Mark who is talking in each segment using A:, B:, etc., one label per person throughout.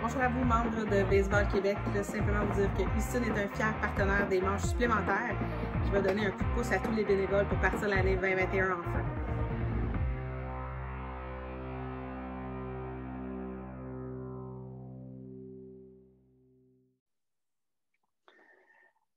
A: Bonjour à vous, membres de Baseball Québec. Je veux simplement vous dire que Houston est un fier partenaire des manches supplémentaires qui va donner un coup de pouce à tous les bénévoles pour partir l'année 2021 en feu.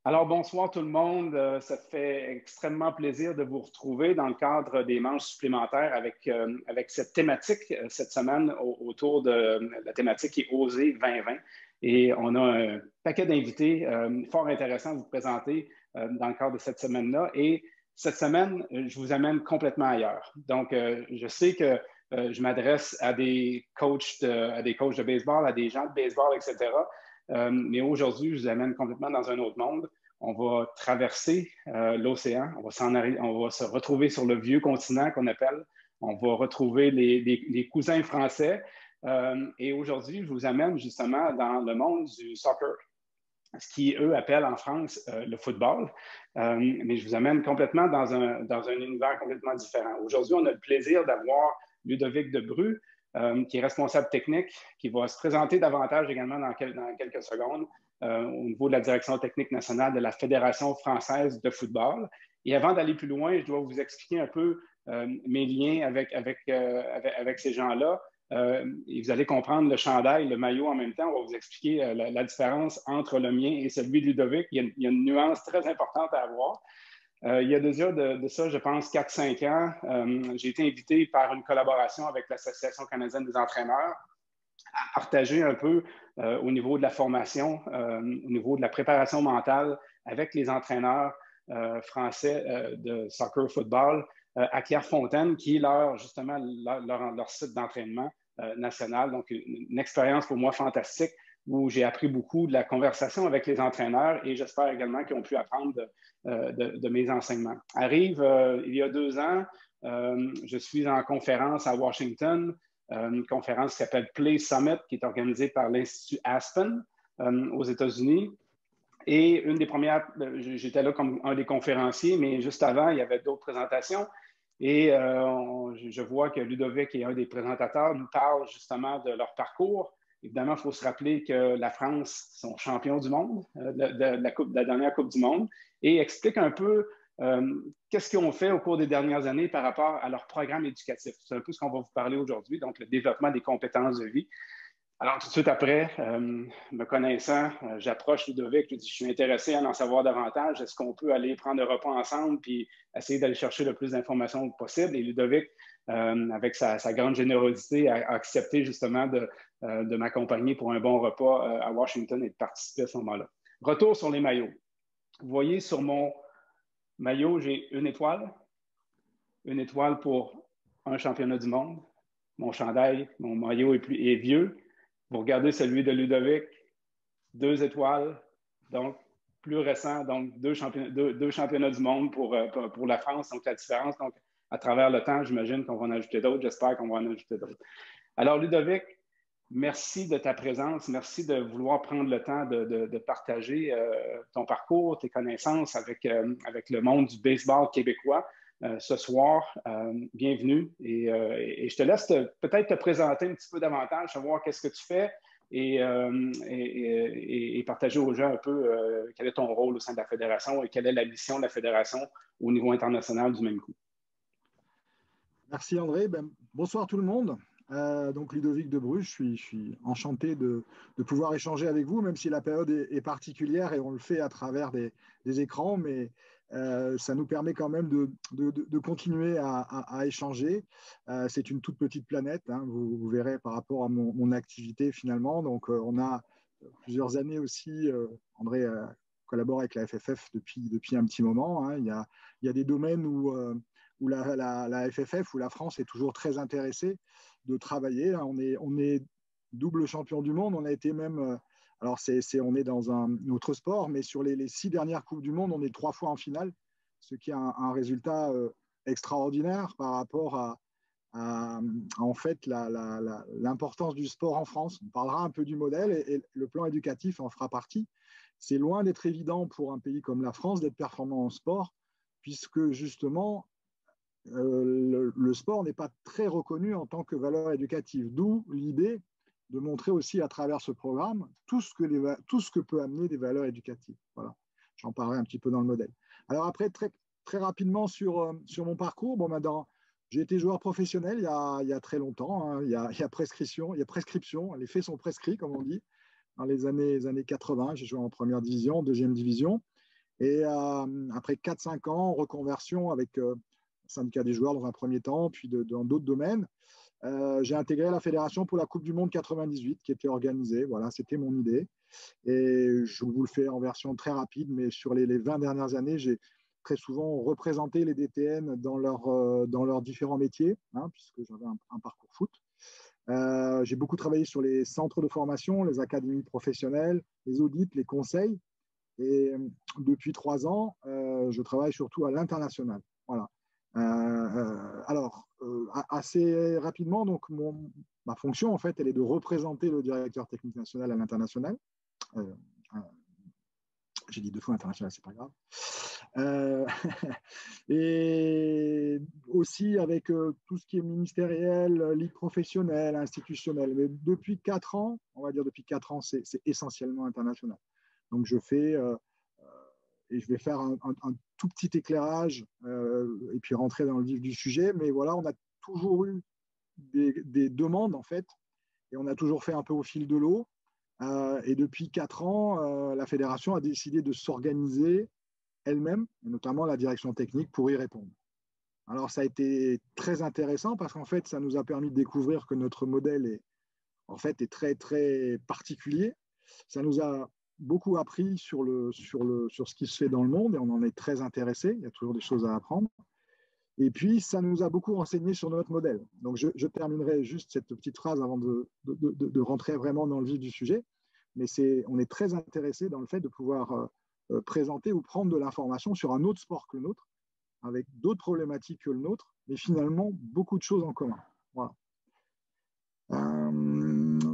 B: Alors, bonsoir tout le monde. Ça fait extrêmement plaisir de vous retrouver dans le cadre des manches supplémentaires avec cette thématique cette semaine autour de la thématique qui est Oser 2020. Et on a un paquet d'invités fort intéressants à vous présenter dans le cadre de cette semaine-là. Et cette semaine, je vous amène complètement ailleurs. Donc, je sais que je m'adresse à des coachs de baseball, à des gens de baseball, etc. Mais aujourd'hui, je vous amène complètement dans un autre monde. On va traverser l'océan, on va se retrouver sur le vieux continent qu'on appelle. On va retrouver les cousins français. Et aujourd'hui, je vous amène justement dans le monde du soccer, ce qui, eux, appellent en France le football. Mais je vous amène complètement dans un univers complètement différent. Aujourd'hui, on a le plaisir d'avoir Ludovic Debrue, qui est responsable technique, qui va se présenter davantage également dans quelques secondes au niveau de la direction technique nationale de la Fédération française de football. Et avant d'aller plus loin, je dois vous expliquer un peu mes liens avec ces gens-là. Et vous allez comprendre le chandail, le maillot en même temps. On va vous expliquer la différence entre le mien et celui de Ludovic. Il y a une nuance très importante à avoir. Il y a déjà de ça, je pense, 4-5 ans, j'ai été invité par une collaboration avec l'Association canadienne des entraîneurs à partager un peu au niveau de la formation, au niveau de la préparation mentale avec les entraîneurs français de soccer football à Clairefontaine, qui est justement leur site d'entraînement national. Donc, une expérience pour moi fantastique où j'ai appris beaucoup de la conversation avec les entraîneurs et j'espère également qu'ils ont pu apprendre de mes enseignements. Arrive il y a 2 ans, je suis en conférence à Washington, une conférence qui s'appelle Play Summit, qui est organisée par l'Institut Aspen aux États-Unis. Et une des premières, j'étais là comme un des conférenciers, mais juste avant, il y avait d'autres présentations. Et je vois que Ludovic est un des présentateurs, nous parle justement de leur parcours. Évidemment, il faut se rappeler que la France sont champions du monde, de la dernière Coupe du Monde, et explique un peu qu'est-ce qu'ils ont fait au cours des dernières années par rapport à leur programme éducatif. C'est un peu ce qu'on va vous parler aujourd'hui, donc le développement des compétences de vie. Alors, tout de suite après, me connaissant, j'approche Ludovic, je dis, je suis intéressé à en savoir davantage. Est-ce qu'on peut aller prendre un repas ensemble puis essayer d'aller chercher le plus d'informations possible? Et Ludovic, avec sa grande générosité, a accepté justement de m'accompagner pour un bon repas à Washington et de participer à ce moment-là. Retour sur les maillots. Vous voyez sur mon maillot, j'ai une étoile pour un championnat du monde. Mon chandail, mon maillot est vieux. Vous regardez celui de Ludovic, 2 étoiles, donc plus récent, donc deux championnats du monde pour la France. Donc la différence, donc à travers le temps, j'imagine qu'on va en ajouter d'autres. J'espère qu'on va en ajouter d'autres. Alors Ludovic, merci de ta présence. Merci de vouloir prendre le temps de partager ton parcours, tes connaissances avec le monde du baseball québécois. Ce soir, bienvenue et je te laisse peut-être te présenter un petit peu davantage, savoir qu'est-ce que tu fais et partager aux gens un peu quel est ton rôle au sein de la Fédération et quelle est la mission de la Fédération au niveau international du même coup.
C: Merci André. Bonsoir tout le monde. Donc Ludovic Debrue, je suis enchanté de pouvoir échanger avec vous, même si la période est particulière et on le fait à travers des écrans, mais ça nous permet quand même de continuer à échanger. C'est une toute petite planète, hein, vous verrez par rapport à mon activité finalement. Donc on a plusieurs années aussi, André collabore avec la FFF depuis un petit moment. Hein. Il y a des domaines où la FFF, où la France est toujours très intéressée de travailler. On est double champion du monde. On a été même, alors on est dans un autre sport, mais sur les 6 dernières Coupes du Monde, on est 3 fois en finale, ce qui est un résultat extraordinaire par rapport à en fait l'importance du sport en France. On parlera un peu du modèle et le plan éducatif en fera partie. C'est loin d'être évident pour un pays comme la France d'être performant en sport, puisque justement, le sport n'est pas très reconnu en tant que valeur éducative. D'où l'idée de montrer aussi à travers ce programme tout ce que peut amener des valeurs éducatives. Voilà. J'en parlerai un petit peu dans le modèle. Alors après, très rapidement sur mon parcours, bon, j'ai été joueur professionnel il y a très longtemps, hein. Il y a prescription, les faits sont prescrits, comme on dit. Dans les années 80, j'ai joué en première division, deuxième division. Et après 4-5 ans, reconversion avec le syndicat des joueurs dans un premier temps, puis dans d'autres domaines, j'ai intégré la fédération pour la Coupe du Monde 98 qui était organisée. Voilà, c'était mon idée. Et je vous le fais en version très rapide, mais sur les 20 dernières années, j'ai très souvent représenté les DTN dans leurs différents métiers, hein, puisque j'avais un parcours foot. J'ai beaucoup travaillé sur les centres de formation, les académies professionnelles, les audits, les conseils. Et depuis 3 ans, je travaille surtout à l'international. Voilà. Alors, assez rapidement, donc ma fonction, en fait, elle est de représenter le directeur technique national à l'international. J'ai dit 2 fois international, c'est pas grave. Et aussi avec tout ce qui est ministériel, ligue professionnelle, institutionnelle. Mais depuis 4 ans, on va dire depuis 4 ans, c'est essentiellement international. Donc je fais, et je vais faire un tout petit éclairage et puis rentrer dans le vif du sujet. Mais voilà, on a toujours eu des demandes en fait, et on a toujours fait un peu au fil de l'eau. Et depuis 4 ans, la fédération a décidé de s'organiser elle-même, et notamment la direction technique, pour y répondre. Alors ça a été très intéressant parce qu'en fait, ça nous a permis de découvrir que notre modèle est très, très particulier. Ça nous a beaucoup appris sur ce qui se fait dans le monde et on en est très intéressé. Il y a toujours des choses à apprendre. Et puis, ça nous a beaucoup renseigné sur notre modèle. Donc, je terminerai juste cette petite phrase avant de rentrer vraiment dans le vif du sujet. Mais on est très intéressé dans le fait de pouvoir présenter ou prendre de l'information sur un autre sport que le nôtre, avec d'autres problématiques que le nôtre, mais finalement, beaucoup de choses en commun. Voilà.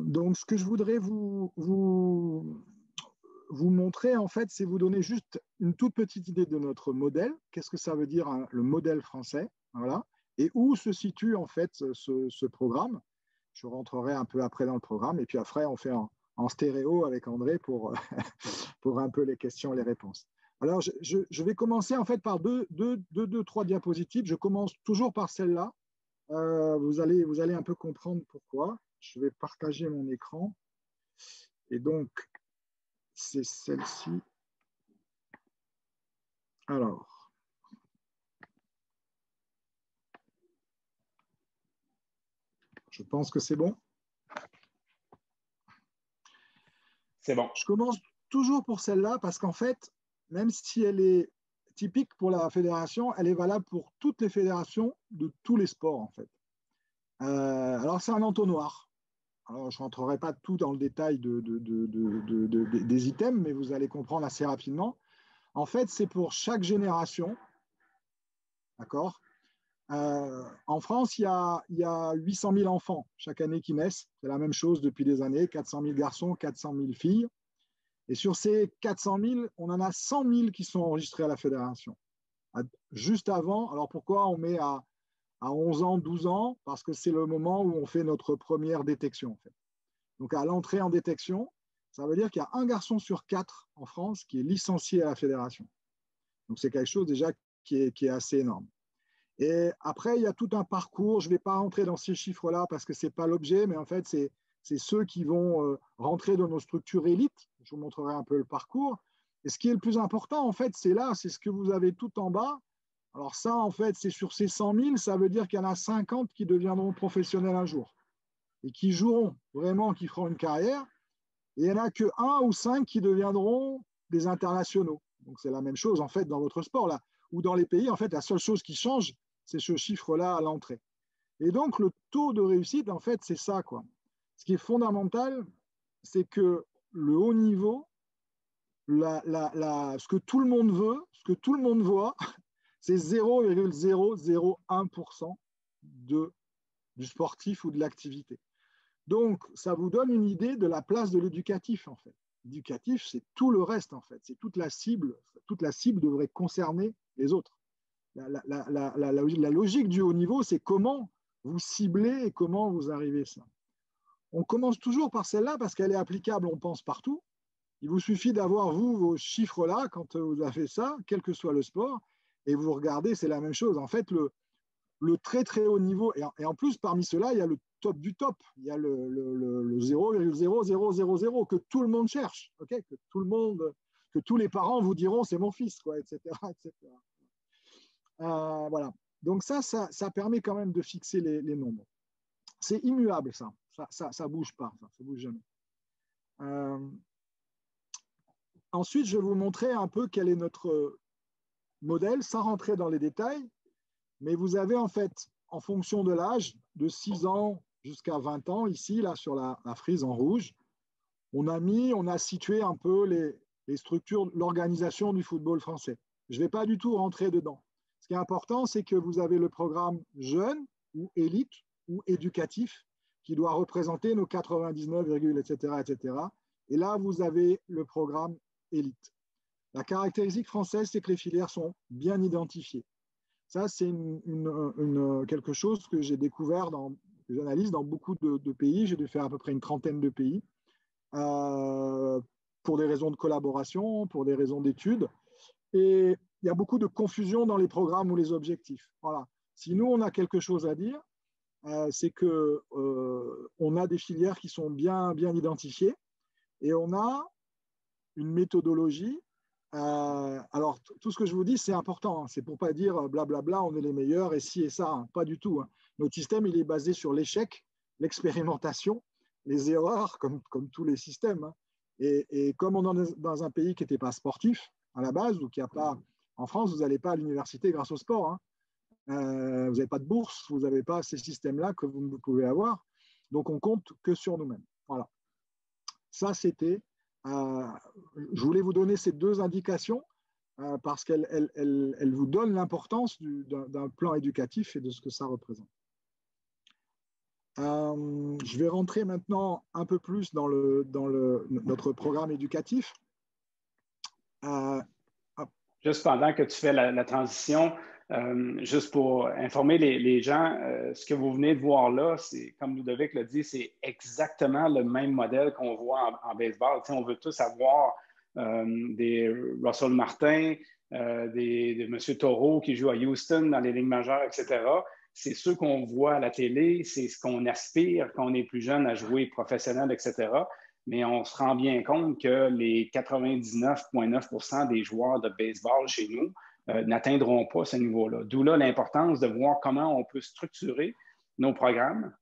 C: Donc, ce que je voudrais vous montrer, en fait, c'est vous donner juste une toute petite idée de notre modèle. Qu'est-ce que ça veut dire, hein, le modèle français, voilà, et où se situe, en fait, ce programme. Je rentrerai un peu après dans le programme, et puis après, on fait en stéréo avec André pour un peu les questions et les réponses. Alors, je vais commencer, en fait, par deux, 3 diapositives. Je commence toujours par celle-là. Vous allez un peu comprendre pourquoi. Je vais partager mon écran. Et donc, c'est celle-ci. Alors, je pense que c'est bon.
B: C'est bon.
C: Je commence toujours pour celle-là parce qu'en fait, même si elle est typique pour la fédération, elle est valable pour toutes les fédérations de tous les sports, en fait. Alors, c'est un entonnoir. Alors, je ne rentrerai pas tout dans le détail des items, mais vous allez comprendre assez rapidement. En fait, c'est pour chaque génération. D'accord ? En France, il y a 800 000 enfants chaque année qui naissent. C'est la même chose depuis des années. 400 000 garçons, 400 000 filles. Et sur ces 400 000, on en a 100 000 qui sont enregistrés à la fédération. Juste avant, alors pourquoi on met à 11 ans, 12 ans? Parce que c'est le moment où on fait notre première détection. En fait. Donc, à l'entrée en détection, ça veut dire qu'il y a un garçon sur 4 en France qui est licencié à la fédération. Donc, c'est quelque chose déjà qui est assez énorme. Et après, il y a tout un parcours. Je ne vais pas rentrer dans ces chiffres-là parce que ce n'est pas l'objet, mais en fait, c'est ceux qui vont rentrer dans nos structures élites. Je vous montrerai un peu le parcours. Et ce qui est le plus important, en fait, c'est ce que vous avez tout en bas. Alors ça, en fait, c'est sur ces 100 000, ça veut dire qu'il y en a 50 qui deviendront professionnels un jour et qui joueront vraiment, qui feront une carrière. Et il n'y en a que 1 ou 5 qui deviendront des internationaux. Donc c'est la même chose, en fait, dans votre sport, là, ou dans les pays. En fait, la seule chose qui change, c'est ce chiffre-là à l'entrée. Et donc, le taux de réussite, en fait, c'est ça, quoi. Ce qui est fondamental, c'est que le haut niveau, ce que tout le monde veut, ce que tout le monde voit, c'est 0,001% du sportif ou de l'activité. Donc, ça vous donne une idée de la place de l'éducatif, en fait. L'éducatif, c'est tout le reste, en fait. C'est toute la cible. Toute la cible devrait concerner les autres. La logique du haut niveau, c'est comment vous ciblez et comment vous arrivez à ça. On commence toujours par celle-là parce qu'elle est applicable, on pense, partout. Il vous suffit d'avoir, vous, vos chiffres-là quand vous avez fait ça, quel que soit le sport, et vous regardez, c'est la même chose. En fait, le très, très haut niveau, et en plus, parmi ceux-là, il y a le top du top. Il y a le 0,0000 que tout le monde cherche, okay, que tous les parents vous diront, c'est mon fils, quoi, etc. etc. Voilà. Donc ça permet quand même de fixer les nombres. C'est immuable, ça bouge pas, ça bouge jamais. Ensuite, je vais vous montrer un peu quel est notre modèle, sans rentrer dans les détails, mais vous avez en fait, en fonction de l'âge, de 6 ans jusqu'à 20 ans, ici, là, sur la frise en rouge, on a situé un peu les structures, l'organisation du football français. Je ne vais pas du tout rentrer dedans. Ce qui est important, c'est que vous avez le programme jeune ou élite ou éducatif qui doit représenter nos 99, etc., etc. Et là, vous avez le programme élite. La caractéristique française, c'est que les filières sont bien identifiées. Ça, c'est quelque chose que j'ai découvert, que j'analyse dans beaucoup de pays. J'ai dû faire à peu près une trentaine de pays pour des raisons de collaboration, pour des raisons d'études. Et il y a beaucoup de confusion dans les programmes ou les objectifs. Voilà. Si nous, on a quelque chose à dire, c'est qu'on a des filières qui sont bien identifiées et on a une méthodologie. Alors, tout ce que je vous dis, c'est important. Hein. C'est pour ne pas dire blablabla, on est les meilleurs et ci et ça. Hein. Pas du tout. Hein. Notre système, il est basé sur l'échec, l'expérimentation, les erreurs, comme tous les systèmes. Hein. Et comme on est dans un pays qui n'était pas sportif à la base, ou qui n'a pas… En France, vous n'allez pas à l'université grâce au sport. Hein. Vous n'avez pas de bourse, vous n'avez pas ces systèmes-là que vous pouvez avoir. Donc, on compte que sur nous-mêmes. Voilà. Ça, c'était… je voulais vous donner ces deux indications parce qu'elles vous donnent l'importance d'un plan éducatif et de ce que ça représente. Je vais rentrer maintenant un peu plus dans notre programme éducatif.
B: Juste pendant que tu fais la transition, juste pour informer les gens, ce que vous venez de voir là, c'est, comme Ludovic l'a dit, c'est exactement le même modèle qu'on voit en baseball. Tu sais, on veut tous avoir des Russell Martin, de M. Taureau qui joue à Houston dans les ligues majeures, etc. C'est ceux qu'on voit à la télé, c'est ce qu'on aspire quand on est plus jeune à jouer professionnel, etc. Mais on se rend bien compte que les 99,9% des joueurs de baseball chez nous n'atteindront pas ce niveau-là. D'où là l'importance de voir comment on peut structurer nos programmes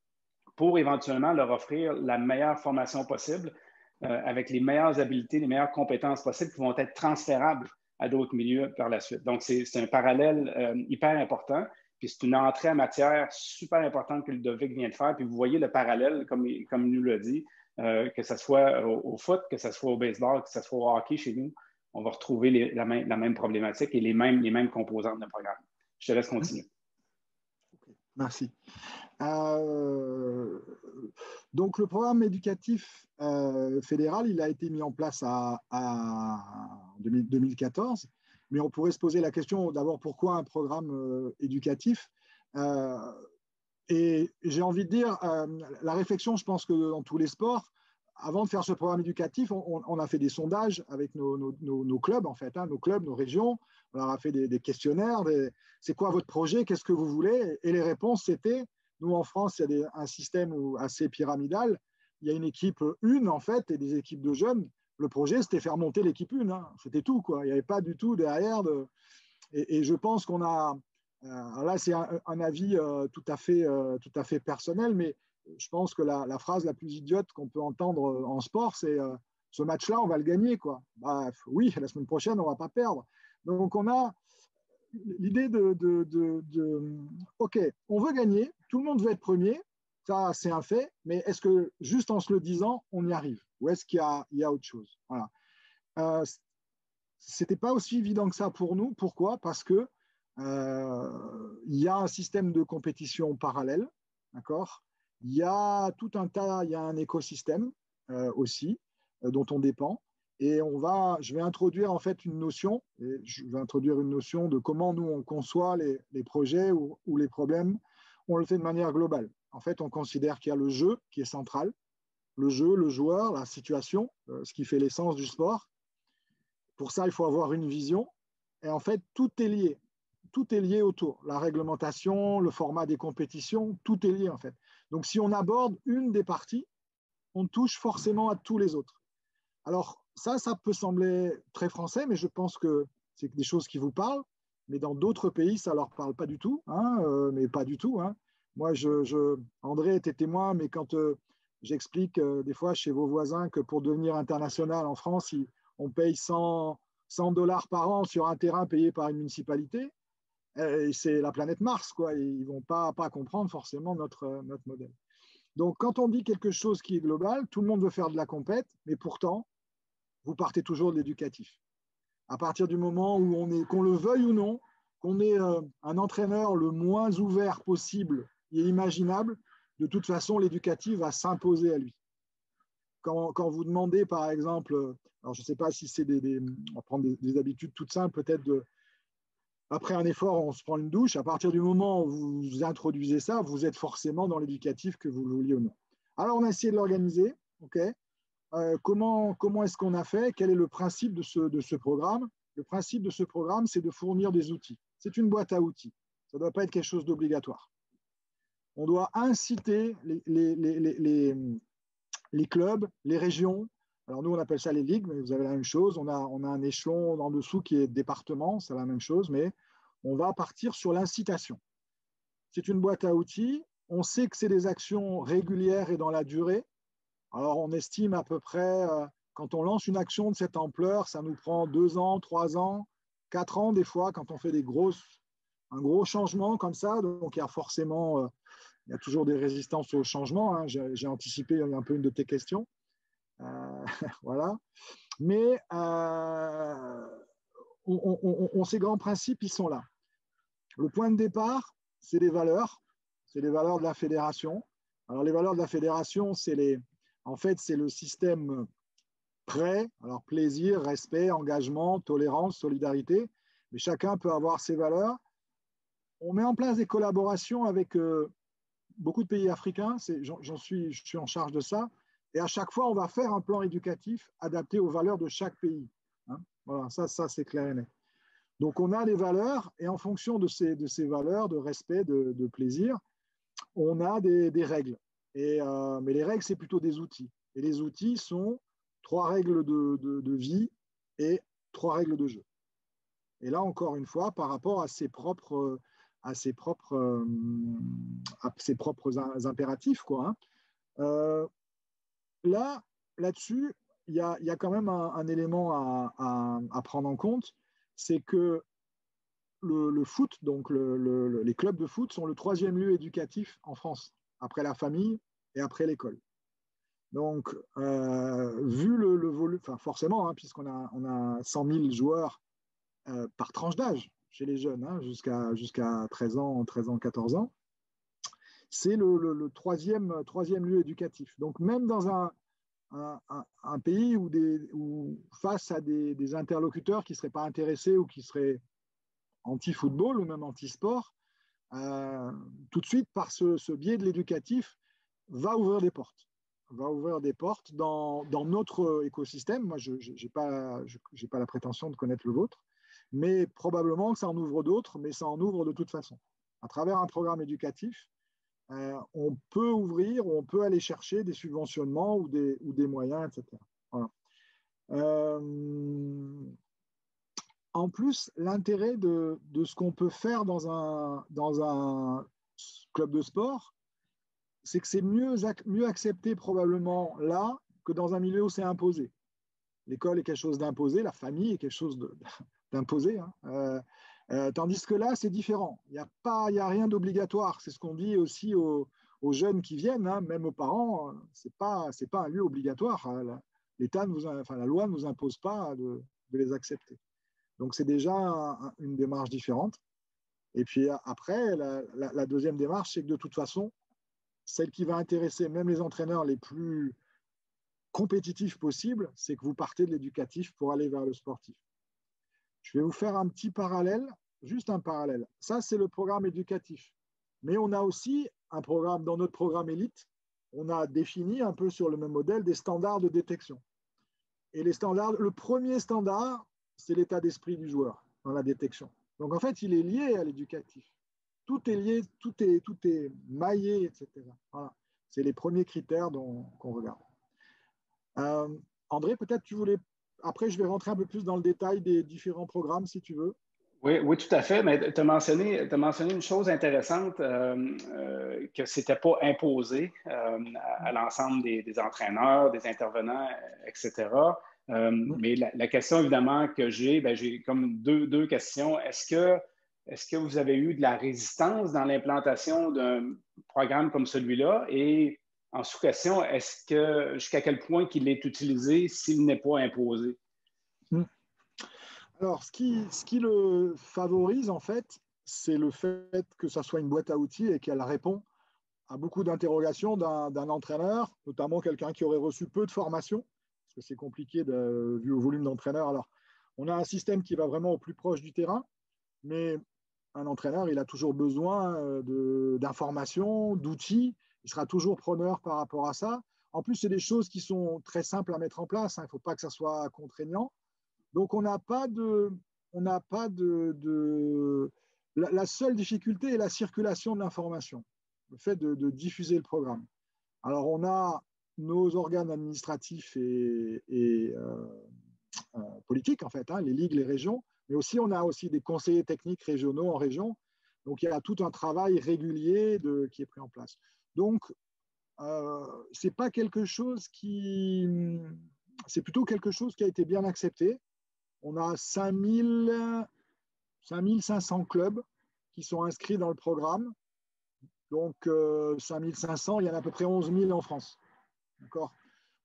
B: pour éventuellement leur offrir la meilleure formation possible avec les meilleures habiletés, les meilleures compétences possibles qui vont être transférables à d'autres milieux par la suite. Donc, c'est un parallèle hyper important. Puis c'est une entrée en matière super importante que Ludovic vient de faire. Puis vous voyez le parallèle, comme il nous l'a dit, que ce soit au foot, que ce soit au baseball, que ce soit au hockey chez nous, on va retrouver la même problématique et les mêmes composantes de programme. Je te laisse continuer.
C: Okay, merci. Donc, le programme éducatif fédéral, il a été mis en place en 2014. Mais on pourrait se poser la question d'abord pourquoi un programme éducatif et j'ai envie de dire, la réflexion, je pense que dans tous les sports, avant de faire ce programme éducatif, on a fait des sondages avec nos clubs, en fait, hein, nos clubs, nos régions. On leur a fait des questionnaires, c'est quoi votre projet, qu'est-ce que vous voulez? Et les réponses, c'était, nous en France, il y a un système assez pyramidal. Il y a une équipe 1, en fait, et des équipes de jeunes. Le projet, c'était faire monter l'équipe 1. Hein. C'était tout, quoi. Il n'y avait pas du tout derrière. Et je pense qu'on a… là, c'est un avis tout à fait personnel, mais je pense que la phrase la plus idiote qu'on peut entendre en sport, c'est ce match-là, on va le gagner, quoi. Bah, oui, la semaine prochaine, on ne va pas perdre. Donc, on a l'idée OK, on veut gagner, tout le monde veut être premier, ça, c'est un fait, mais est-ce que, juste en se le disant, on y arrive? Ou est-ce qu'il y a autre chose? Voilà. Ce n'était pas aussi évident que ça pour nous. Pourquoi? Parce que il y a un système de compétition parallèle, d'accord? Il y a tout un tas, il y a un écosystème aussi dont on dépend. Et je vais introduire en fait une notion, de comment nous on conçoit les projets ou les problèmes. On le fait de manière globale. En fait, on considère qu'il y a le jeu qui est central, le jeu, le joueur, la situation, ce qui fait l'essence du sport. Pour ça, il faut avoir une vision. Et en fait, tout est lié. Tout est lié autour. La réglementation, le format des compétitions, tout est lié en fait. Donc, si on aborde une des parties, on touche forcément à tous les autres. Alors, ça peut sembler très français, mais je pense que c'est des choses qui vous parlent. Mais dans d'autres pays, ça ne leur parle pas du tout. Mais pas du tout. Moi, André était témoin, mais quand j'explique des fois chez vos voisins que pour devenir international en France, on paye 100 $ par an sur un terrain payé par une municipalité, et c'est la planète Mars, quoi. Ils ne vont pas comprendre forcément notre modèle. Donc, quand on dit quelque chose qui est global, tout le monde veut faire de la compète, mais pourtant, vous partez toujours de l'éducatif. À partir du moment où qu'on le veuille ou non, qu'on ait un entraîneur le moins ouvert possible et imaginable, de toute façon, l'éducatif va s'imposer à lui. Quand vous demandez, par exemple, alors je ne sais pas si c'est on va prendre des habitudes toutes simples, peut-être après un effort, on se prend une douche. À partir du moment où vous introduisez ça, vous êtes forcément dans l'éducatif, que vous le vouliez ou non. Alors, on a essayé de l'organiser. Comment est-ce qu'on a fait? Quel est le principe de ce programme? Le principe de ce programme, c'est de fournir des outils. C'est une boîte à outils. Ça ne doit pas être quelque chose d'obligatoire. On doit inciter les clubs, les régions. Alors nous, on appelle ça les ligues, mais vous avez la même chose. On a un échelon en dessous qui est département, c'est la même chose, mais on va partir sur l'incitation. C'est une boîte à outils. On sait que c'est des actions régulières et dans la durée. Alors, on estime à peu près, quand on lance une action de cette ampleur, ça nous prend 2 ans, 3 ans, 4 ans des fois, quand on fait un gros changement comme ça. Donc, il y a forcément, il y a toujours des résistances au changement. J'ai anticipé un peu une de tes questions. Voilà. Mais ces grands principes, ils sont là. Le point de départ, c'est les valeurs. C'est les valeurs de la fédération. Alors, les valeurs de la fédération, en fait, c'est le système prêt, alors plaisir, respect, engagement, tolérance, solidarité, mais chacun peut avoir ses valeurs. On met en place des collaborations avec beaucoup de pays africains, je suis en charge de ça, et à chaque fois, on va faire un plan éducatif adapté aux valeurs de chaque pays. Voilà, ça c'est clair et net. Donc, on a des valeurs, et en fonction de ces valeurs de respect, de plaisir, on a des règles. Mais les règles, c'est plutôt des outils. Et les outils sont 3 règles de vie et 3 règles de jeu. Et là, encore une fois, par rapport à ses propres impératifs, quoi. Là-dessus, il y a quand même un élément à prendre en compte, c'est que le foot, donc les clubs de foot sont le 3e lieu éducatif en France, après la famille et après l'école. Donc, vu le volume, enfin forcément, puisqu'on a 100 000 joueurs par tranche d'âge chez les jeunes, jusqu'à 13 ans, 14 ans, c'est le troisième lieu éducatif. Donc, même dans un pays où face à des interlocuteurs qui ne seraient pas intéressés ou qui seraient anti-football ou même anti-sport, tout de suite, par ce biais de l'éducatif, va ouvrir des portes. Dans notre écosystème. Moi, je n'ai pas la prétention de connaître le vôtre, mais probablement que ça en ouvre d'autres, mais ça en ouvre de toute façon. À travers un programme éducatif, on peut ouvrir, on peut aller chercher des subventionnements ou des moyens, etc. Voilà. En plus, l'intérêt de ce qu'on peut faire dans un club de sport, c'est que c'est mieux accepté probablement là que dans un milieu où c'est imposé. L'école est quelque chose d'imposé, la famille est quelque chose d'imposé. Tandis que là, c'est différent. Il n'y a rien d'obligatoire. C'est ce qu'on dit aussi aux jeunes qui viennent, même aux parents. C'est pas un lieu obligatoire. La loi ne nous impose pas de les accepter. Donc, c'est déjà une démarche différente. Et puis après, la deuxième démarche, c'est que de toute façon, celle qui va intéresser même les entraîneurs les plus compétitifs possibles, c'est que vous partez de l'éducatif pour aller vers le sportif. Je vais vous faire un petit parallèle, juste un parallèle. Ça, c'est le programme éducatif. Mais on a aussi un programme, dans notre programme élite, on a défini un peu sur le même modèle des standards de détection. Et les standards, le premier standard, c'est l'état d'esprit du joueur dans la détection. Donc en fait, il est lié à l'éducatif. Tout est lié, tout est maillé, etc. Voilà. C'est les premiers critères qu'on regarde. André, peut-être tu voulais... Après, je vais rentrer un peu plus dans le détail des différents programmes, si tu veux.
B: Oui, oui, tout à fait. Mais tu as mentionné une chose intéressante, que ce n'était pas imposé à l'ensemble des entraîneurs, des intervenants, etc. Mais la question, évidemment, que j'ai comme deux questions. Est-ce que vous avez eu de la résistance dans l'implantation d'un programme comme celui-là? Et en sous-question, jusqu'à quel point il est utilisé s'il n'est pas imposé?
C: Alors, ce qui le favorise, en fait, c'est le fait que ça soit une boîte à outils et qu'elle répond à beaucoup d'interrogations d'un entraîneur, notamment quelqu'un qui aurait reçu peu de formation, parce que c'est compliqué vu au volume d'entraîneurs. Alors, on a un système qui va vraiment au plus proche du terrain, mais un entraîneur, il a toujours besoin d'informations, d'outils. Il sera toujours preneur par rapport à ça. En plus, c'est des choses qui sont très simples à mettre en place. Il ne faut pas que ça soit contraignant. Donc, on n'a pas de... La seule difficulté est la circulation de l'information, le fait de diffuser le programme. Alors, on a nos organes administratifs et politiques, en fait, les ligues, les régions, mais aussi on a aussi des conseillers techniques régionaux en région. Donc, il y a tout un travail régulier qui est pris en place. Donc, c'est pas quelque chose c'est plutôt quelque chose qui a été bien accepté. On a 5500 clubs qui sont inscrits dans le programme. Donc, 5500, il y en a à peu près 11 000 en France. D'accord ?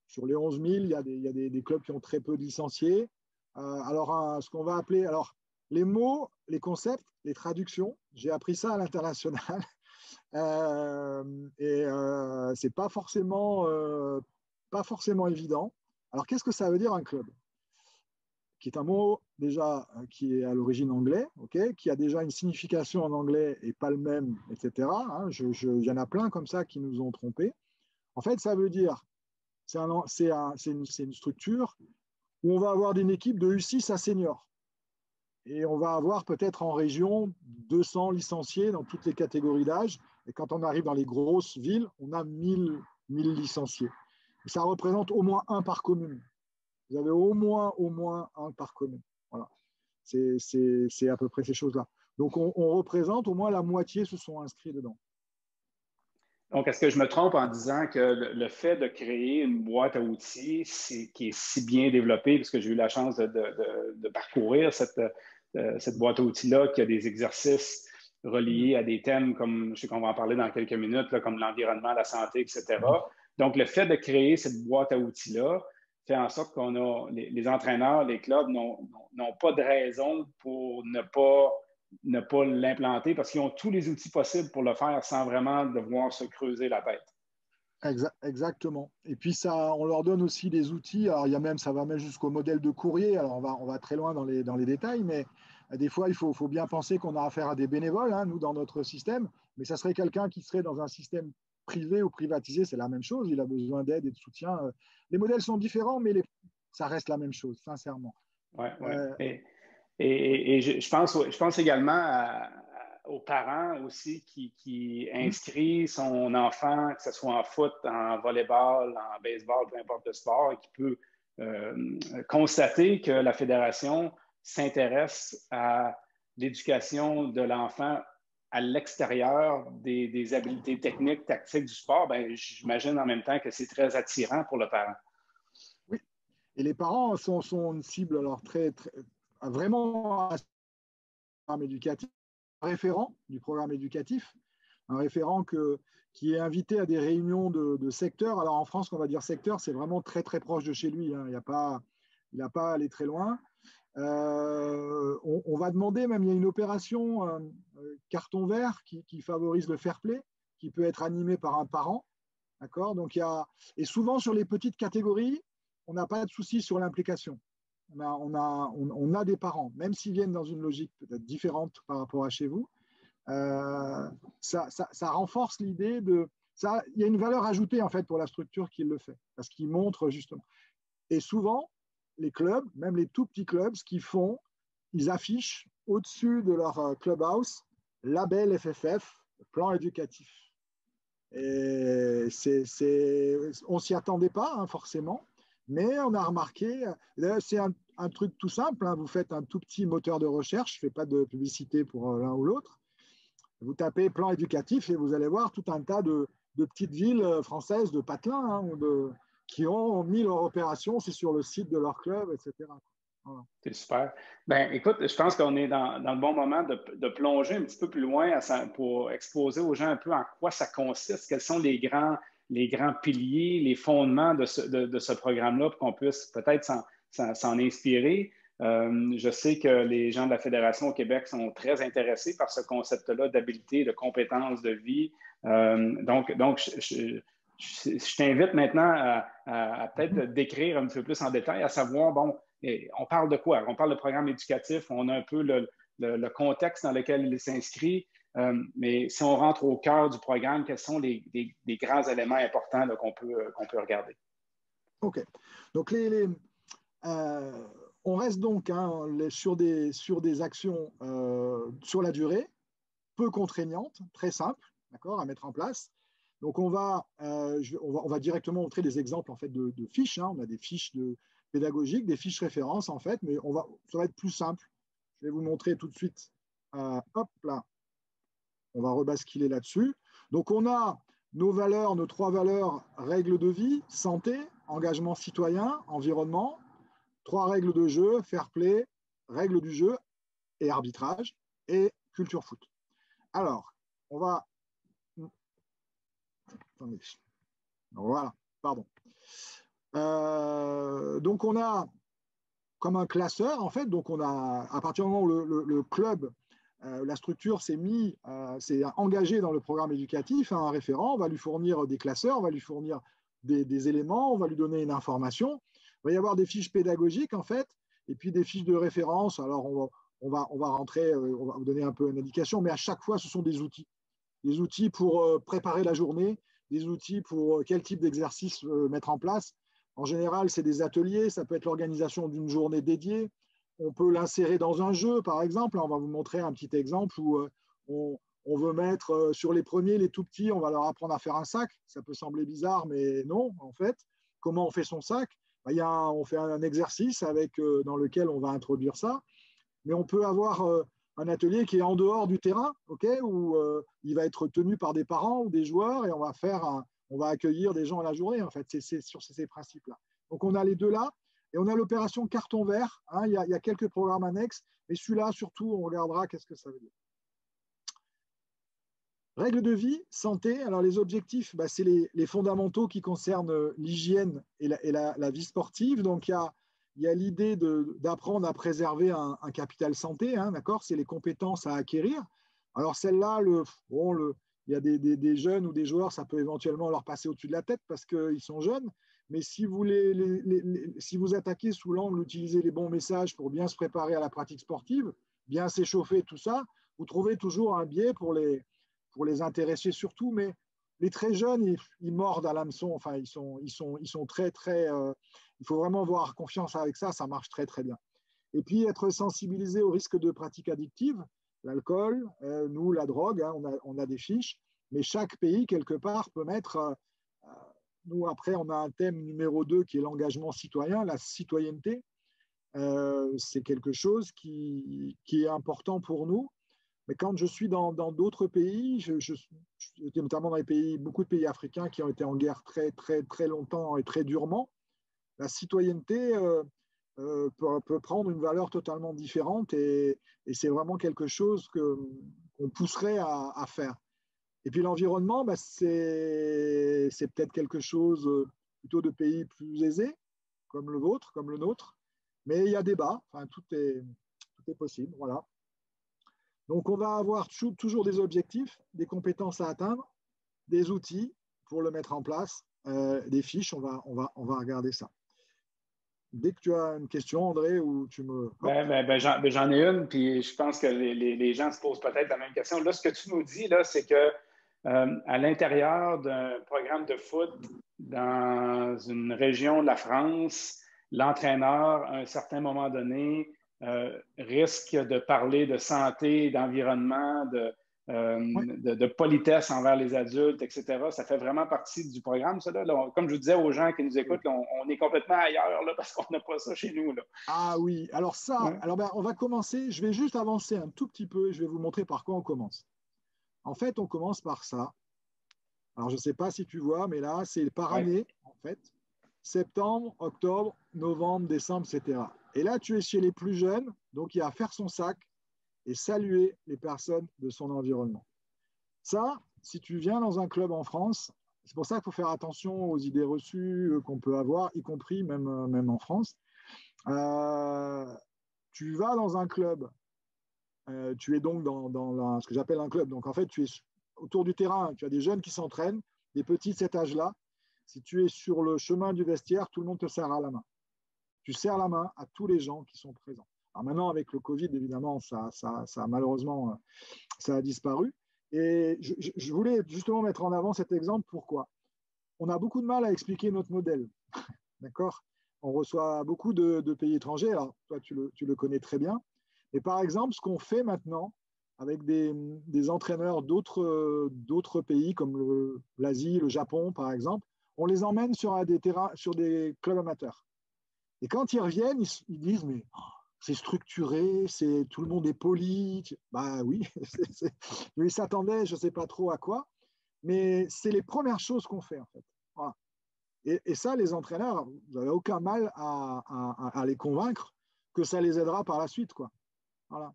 C: Sur les 11 000, il y a des clubs qui ont très peu de licenciés. Alors, ce qu'on va appeler... Alors, les mots, les concepts, les traductions, j'ai appris ça à l'international. C'est pas forcément évident. Alors, qu'est-ce que ça veut dire un club ? Qui est un mot déjà qui est à l'origine anglais, okay, qui a déjà une signification en anglais et pas le même, etc. Il y en a plein comme ça qui nous ont trompés. En fait, ça veut dire, c'est une structure où on va avoir une équipe de U6 à senior. Et on va avoir peut-être en région 200 licenciés dans toutes les catégories d'âge. Et quand on arrive dans les grosses villes, on a 1000 licenciés. Et ça représente au moins un par commune. Vous avez au moins un par commune. Voilà. C'est à peu près ces choses-là. Donc, on représente au moins la moitié se sont inscrits dedans.
B: Donc, est-ce que je me trompe en disant que le fait de créer une boîte à outils qui est si bien développée, parce que j'ai eu la chance de parcourir cette boîte à outils-là, qui a des exercices reliés à des thèmes comme, je sais qu'on va en parler dans quelques minutes, là, comme l'environnement, la santé, etc. Donc, le fait de créer cette boîte à outils-là fait en sorte qu'on a les entraîneurs, les clubs n'ont pas de raison pour ne pas l'implanter parce qu'ils ont tous les outils possibles pour le faire sans vraiment devoir se creuser la tête.
C: Exactement. Et puis, on leur donne aussi des outils. Alors, ça va même jusqu'au modèle de courrier. Alors, on va très loin dans les détails, mais des fois, il faut bien penser qu'on a affaire à des bénévoles, nous, dans notre système. Mais ça serait quelqu'un qui serait dans un système privé ou privatisé, c'est la même chose. Il a besoin d'aide et de soutien. Les modèles sont différents, mais ça reste la même chose, sincèrement.
B: Oui, oui. Et je pense également aux parents aussi qui inscrit son enfant, que ce soit en foot, en volleyball, en baseball, peu importe le sport, et qui peut constater que la fédération s'intéresse à l'éducation de l'enfant à l'extérieur des habiletés techniques, tactiques du sport. Ben, j'imagine en même temps que c'est très attirant pour le parent.
C: Oui, et les parents sont une cible alors vraiment un programme éducatif, un référent du programme éducatif, un référent qui est invité à des réunions de secteur. Alors en France, on va dire secteur, c'est vraiment très très proche de chez lui. Il n'a pas à aller très loin. On va demander, même il y a une opération carton vert qui favorise le fair play, qui peut être animée par un parent. D'accord ? Donc, et souvent sur les petites catégories, on n'a pas de souci sur l'implication. On a des parents, même s'ils viennent dans une logique peut-être différente par rapport à chez vous. Ça renforce l'idée ça, il y a une valeur ajoutée en fait pour la structure qui le fait, parce qu'il montre justement. Et souvent, les clubs, même les tout petits clubs, ce qu'ils font, ils affichent au-dessus de leur clubhouse label FFF, plan éducatif. Et on ne s'y attendait pas, hein, forcément, mais on a remarqué, c'est un truc tout simple, hein, vous faites un tout petit moteur de recherche, je ne fais pas de publicité pour l'un ou l'autre, vous tapez plan éducatif et vous allez voir tout un tas de petites villes françaises de patelins, hein, qui ont mis leur opération, c'est sur le site de leur club, etc. Voilà.
B: C'est super. Ben, écoute, je pense qu'on est dans le bon moment de plonger un petit peu plus loin pour exposer aux gens un peu en quoi ça consiste, quels sont les grands piliers, les fondements de ce programme-là pour qu'on puisse peut-être s'en inspirer. Je sais que les gens de la Fédération au Québec sont très intéressés par ce concept-là d'habilité, de compétences de vie. Donc je t'invite maintenant à peut-être décrire un petit peu plus en détail, à savoir, bon, on parle de quoi? On parle de programme éducatif, on a un peu le contexte dans lequel il s'inscrit, mais si on rentre au cœur du programme, quels sont les grands éléments importants qu'on peut regarder?
C: OK. Donc, on reste donc sur des actions sur la durée, peu contraignantes, très simples, d'accord, à mettre en place. Donc, on va directement montrer des exemples en fait, de fiches. Hein. On a des fiches pédagogiques, des fiches références en fait, mais ça va être plus simple. Je vais vous montrer tout de suite. Hop là, on va rebasculer là-dessus. Donc, on a nos valeurs, nos 3 valeurs, règles de vie, santé, engagement citoyen, environnement, 3 règles de jeu, fair play, règles du jeu et arbitrage, et culture foot. Alors, on va... Attendez. Voilà, pardon. Donc, on a comme un classeur, en fait, donc on a, à partir du moment où le club, la structure s'est engagée dans le programme éducatif, un référent, on va lui fournir des classeurs, on va lui fournir des éléments, on va lui donner une information. Il va y avoir des fiches pédagogiques, en fait, et puis des fiches de référence. Alors, on va rentrer, on va vous donner un peu une indication, mais à chaque fois, ce sont des outils. Des outils pour préparer la journée, des outils pour quel type d'exercice mettre en place. En général, c'est des ateliers, ça peut être l'organisation d'une journée dédiée. On peut l'insérer dans un jeu, par exemple. On va vous montrer un petit exemple où on veut mettre sur les premiers, les tout petits, on va leur apprendre à faire un sac. Ça peut sembler bizarre, mais non, en fait. Comment on fait son sac? On fait un exercice dans lequel on va introduire ça. Mais on peut avoir un atelier qui est en dehors du terrain, okay, où il va être tenu par des parents ou des joueurs et on va accueillir des gens à la journée. En fait, c'est sur ces principes-là. Donc, on a les deux là. Et on a l'opération carton vert. Hein, il y a quelques programmes annexes. Mais celui-là, surtout, on regardera qu'est-ce que ça veut dire. Règles de vie, santé. Alors, les objectifs, c'est les fondamentaux qui concernent l'hygiène et la vie sportive. Donc, il y a l'idée d'apprendre à préserver un capital santé. Hein, d'accord, c'est les compétences à acquérir. Alors, celle-là, il y a des jeunes ou des joueurs, ça peut éventuellement leur passer au-dessus de la tête parce qu'ils sont jeunes. Mais si vous, si vous attaquez sous l'angle d'utiliser les bons messages pour bien se préparer à la pratique sportive, bien s'échauffer, tout ça, vous trouvez toujours un biais pour les intéresser surtout. Mais les très jeunes, ils mordent à l'hameçon. Enfin, ils sont très, très... il faut vraiment avoir confiance avec ça. Ça marche très, très bien. Et puis, être sensibilisé au risque de pratiques addictives. L'alcool, nous, la drogue, hein, on a des fiches. Mais chaque pays, quelque part, peut mettre... nous, après, on a un thème numéro 2 qui est l'engagement citoyen, la citoyenneté. C'est quelque chose qui est important pour nous. Mais quand je suis dans d'autres pays, j'étais notamment dans beaucoup de pays africains qui ont été en guerre très, très, très longtemps et très durement, la citoyenneté peut prendre une valeur totalement différente et c'est vraiment quelque chose qu'on pousserait à faire. Et puis l'environnement, c'est peut-être quelque chose plutôt de pays plus aisés, comme le vôtre, comme le nôtre. Mais il y a débat, enfin, tout est possible. Voilà. Donc on va avoir toujours des objectifs, des compétences à atteindre, des outils pour le mettre en place, des fiches, on va regarder ça. Dès que tu as une question, André, ou tu me...
B: J'en ai une, puis je pense que les gens se posent peut-être la même question. Là, ce que tu nous dis, là, c'est que à l'intérieur d'un programme de foot dans une région de la France, l'entraîneur, à un certain moment donné, risque de parler de santé, d'environnement, de politesse envers les adultes, etc. Ça fait vraiment partie du programme, ça. Là. Comme je vous disais aux gens qui nous écoutent, là, on est complètement ailleurs là, parce qu'on n'a pas ça chez nous. Là.
C: Ah oui, alors ça,
B: Ouais.
C: alors on va commencer, je vais juste avancer un tout petit peu et je vais vous montrer par quoi on commence. En fait, on commence par ça. Alors, je ne sais pas si tu vois, mais là, c'est par année, en fait. Septembre, octobre, novembre, décembre, etc. Et là, tu es chez les plus jeunes, donc il y a à faire son sac et saluer les personnes de son environnement. Ça, si tu viens dans un club en France, c'est pour ça qu'il faut faire attention aux idées reçues qu'on peut avoir, y compris même en France. Tu vas dans un club, tu es donc dans ce que j'appelle un club. Donc en fait, tu es autour du terrain, tu as des jeunes qui s'entraînent, des petits de cet âge-là. Si tu es sur le chemin du vestiaire, tout le monde te serre la main. Tu serres la main à tous les gens qui sont présents. Alors maintenant, avec le Covid, évidemment, ça malheureusement, ça a disparu. Et je voulais justement mettre en avant cet exemple. Pourquoi? On a beaucoup de mal à expliquer notre modèle. D'accord? On reçoit beaucoup de pays étrangers. Alors, toi, tu le connais très bien. Et par exemple, ce qu'on fait maintenant avec des entraîneurs d'autres pays comme l'Asie, le Japon, par exemple, on les emmène sur des terrains, sur des clubs amateurs. Et quand ils reviennent, ils disent, mais c'est structuré, tout le monde est poli. Bah oui, ils s'attendaient, je ne sais pas trop à quoi, mais c'est les premières choses qu'on fait, en fait. Voilà. Et ça, les entraîneurs, vous n'avez aucun mal à les convaincre que ça les aidera par la suite, quoi. Voilà.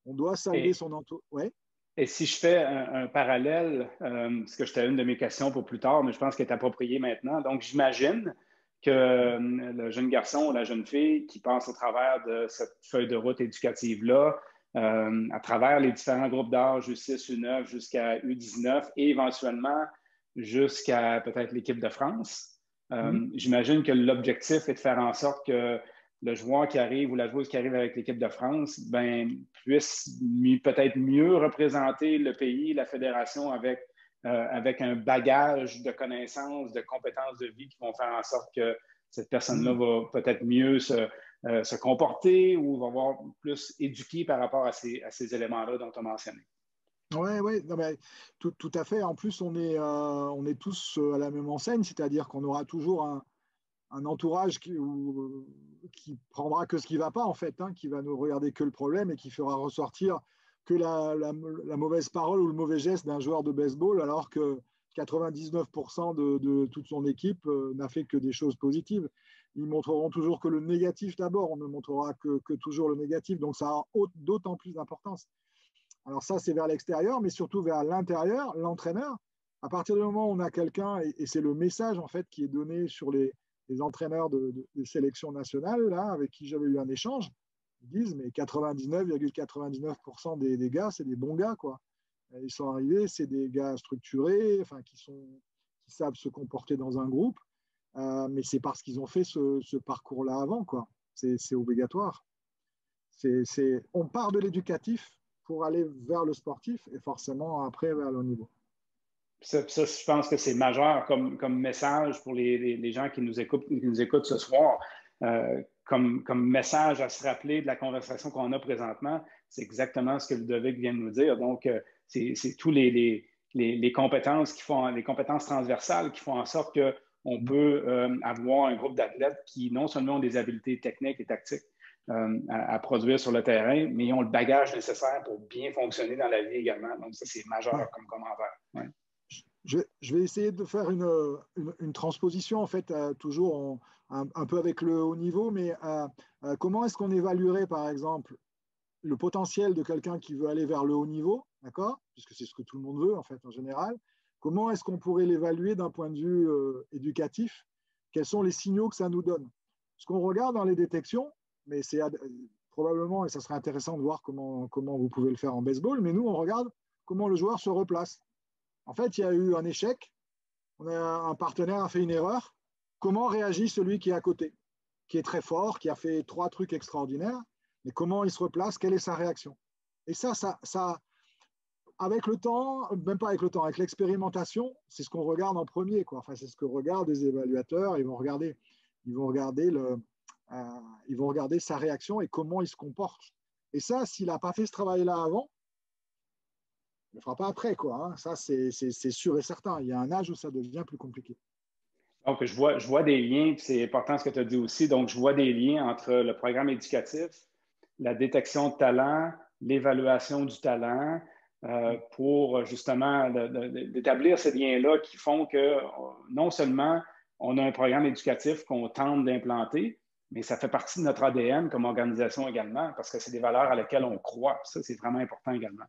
C: On doit saluer son entourage. Ouais.
B: Et si je fais un parallèle, parce que c'était une de mes questions pour plus tard, mais je pense qu'elle est appropriée maintenant. Donc, j'imagine que le jeune garçon ou la jeune fille qui passe au travers de cette feuille de route éducative-là, à travers les différents groupes d'âge, U6, U9 jusqu'à U19 et éventuellement jusqu'à peut-être l'équipe de France, j'imagine que l'objectif est de faire en sorte que le joueur qui arrive ou la joueuse qui arrive avec l'équipe de France puisse peut-être mieux représenter le pays, la fédération avec un bagage de connaissances, de compétences de vie qui vont faire en sorte que cette personne-là va peut-être mieux se comporter ou va avoir plus éduqué par rapport à ces éléments-là dont tu as mentionné.
C: Oui, tout à fait. En plus, on est tous à la même enseigne, c'est-à-dire qu'on aura toujours un entourage qui prendra que ce qui ne va pas, en fait, qui va nous regarder que le problème et qui fera ressortir que la mauvaise parole ou le mauvais geste d'un joueur de baseball, alors que 99% de toute son équipe n'a fait que des choses positives. Ils montreront toujours que le négatif d'abord, on ne montrera que toujours le négatif, donc ça a d'autant plus d'importance. Alors ça, c'est vers l'extérieur, mais surtout vers l'intérieur, l'entraîneur. À partir du moment où on a quelqu'un, et c'est le message en fait qui est donné sur les entraîneurs des sélections nationales, là, avec qui j'avais eu un échange, ils disent, mais 99,99% des gars, c'est des bons gars, quoi. Ils sont arrivés, c'est des gars structurés, enfin, qui savent se comporter dans un groupe, mais c'est parce qu'ils ont fait ce parcours-là avant, quoi. C'est obligatoire. On part de l'éducatif pour aller vers le sportif et forcément après vers le haut niveau.
B: Ça, je pense que c'est majeur comme message pour les gens qui nous écoutent ce soir. Comme message à se rappeler de la conversation qu'on a présentement, c'est exactement ce que Ludovic vient de nous dire. Donc, c'est tous les compétences les compétences transversales qui font en sorte qu'on peut avoir un groupe d'athlètes qui non seulement ont des habiletés techniques et tactiques à produire sur le terrain, mais ils ont le bagage nécessaire pour bien fonctionner dans la vie également. Donc, ça, c'est majeur comme commentaire. Ouais.
C: Je vais essayer de faire une transposition, en fait, toujours un peu avec le haut niveau, mais comment est-ce qu'on évaluerait, par exemple, le potentiel de quelqu'un qui veut aller vers le haut niveau, d'accord? Puisque c'est ce que tout le monde veut, en fait, en général. Comment est-ce qu'on pourrait l'évaluer d'un point de vue éducatif? Quels sont les signaux que ça nous donne? Ce qu'on regarde dans les détections, mais c'est probablement, et ça serait intéressant de voir comment vous pouvez le faire en baseball, mais nous, on regarde comment le joueur se replace. En fait, il y a eu un échec, un partenaire a fait une erreur. Comment réagit celui qui est à côté, qui est très fort, qui a fait 3 trucs extraordinaires, mais comment il se replace, quelle est sa réaction? Et ça avec le temps, même pas avec le temps, avec l'expérimentation, c'est ce qu'on regarde en premier, quoi. Enfin, c'est ce que regardent les évaluateurs. Ils vont regarder sa réaction et comment il se comporte. Et ça, s'il n'a pas fait ce travail-là avant, il ne le fera pas après, quoi. Hein. Ça, c'est sûr et certain. Il y a un âge où ça devient plus compliqué.
B: Donc, je vois des liens, puis c'est important ce que tu as dit aussi. Donc, je vois des liens entre le programme éducatif, la détection de talent, l'évaluation du talent, pour justement d'établir ces liens-là qui font que non seulement on a un programme éducatif qu'on tente d'implanter, mais ça fait partie de notre ADN comme organisation également, parce que c'est des valeurs à lesquelles on croit. Ça, c'est vraiment important également.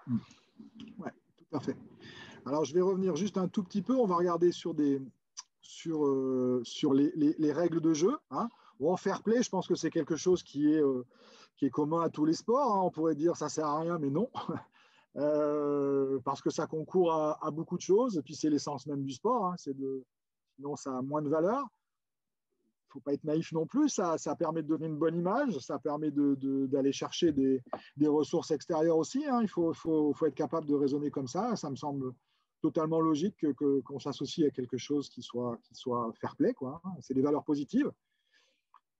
C: Oui, tout à fait. Alors, je vais revenir juste un tout petit peu. On va regarder sur les règles de jeu. Hein. Bon, fair play, je pense que c'est quelque chose qui est commun à tous les sports. Hein. On pourrait dire ça ne sert à rien, mais non. Parce que ça concourt à beaucoup de choses. Et puis, c'est l'essence même du sport. Hein. Sinon, ça a moins de valeur. Il ne faut pas être naïf non plus. Ça permet de donner une bonne image. Ça permet d'aller chercher des ressources extérieures aussi. Hein. Il faut être capable de raisonner comme ça. Ça me semble totalement logique qu'on s'associe à quelque chose qui soit fair play, quoi. C'est des valeurs positives.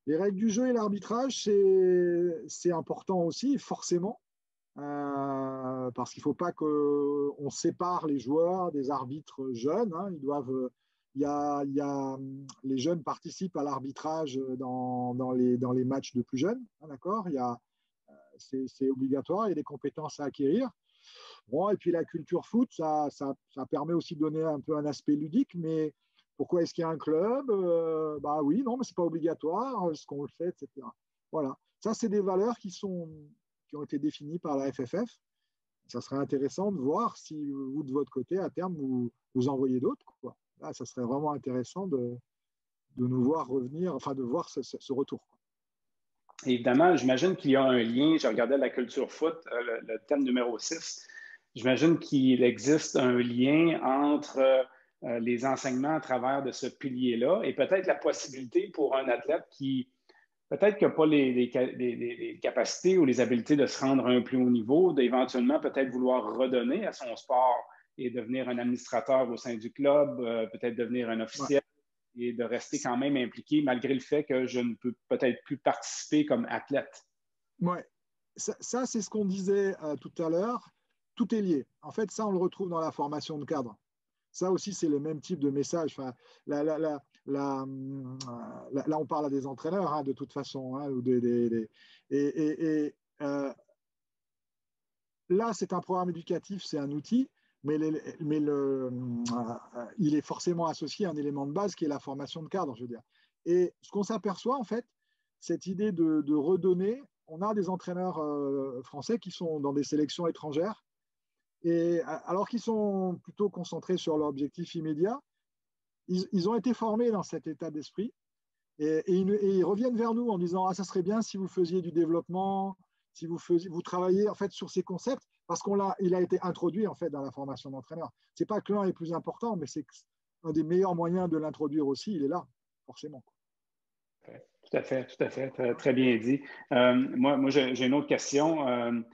C: Les règles du jeu et l'arbitrage, c'est important aussi, forcément, parce qu'il ne faut pas qu'on sépare les joueurs des arbitres jeunes. Hein. Les jeunes participent à l'arbitrage dans les matchs de plus jeunes, hein, d'accord. C'est obligatoire, il y a des compétences à acquérir. Bon, et puis la culture foot, ça permet aussi de donner un peu un aspect ludique, mais pourquoi est-ce qu'il y a un club? Bah oui, non, mais ce n'est pas obligatoire, ce qu'on le fait, etc. Voilà. Ça, c'est des valeurs qui ont été définies par la FFF. Ça serait intéressant de voir si vous, de votre côté, à terme, vous envoyez d'autres, quoi. Là, ça serait vraiment intéressant de nous voir revenir, enfin de voir ce retour, quoi.
B: Évidemment, j'imagine qu'il y a un lien. Je regardais la culture foot, le thème numéro 6. J'imagine qu'il existe un lien entre les enseignements à travers de ce pilier-là et peut-être la possibilité pour un athlète qui, peut-être qu'il n'a pas les capacités ou les habiletés de se rendre à un plus haut niveau, d'éventuellement peut-être vouloir redonner à son sport et devenir un administrateur au sein du club, peut-être devenir un officiel. Ouais. Et de rester quand même impliqué malgré le fait que je ne peux peut-être plus participer comme athlète.
C: Oui, ça c'est ce qu'on disait tout à l'heure. Tout est lié. En fait, ça, on le retrouve dans la formation de cadre. Ça aussi, c'est le même type de message. Enfin, là, on parle à des entraîneurs, hein, de toute façon. Hein, là, c'est un programme éducatif, c'est un outil, mais il est forcément associé à un élément de base qui est la formation de cadre, je veux dire. Et ce qu'on s'aperçoit, en fait, cette idée de redonner, on a des entraîneurs français qui sont dans des sélections étrangères, et alors qu'ils sont plutôt concentrés sur leur objectif immédiat, ils ont été formés dans cet état d'esprit, et ils reviennent vers nous en disant « Ah, ça serait bien si vous faisiez du développement, si vous travaillez en fait sur ces concepts, parce qu'il a été introduit en fait dans la formation d'entraîneur. C'est pas que l'un est plus important, mais c'est un des meilleurs moyens de l'introduire aussi. Il est là, forcément.
B: Tout à fait, très bien dit. Moi, j'ai une autre question.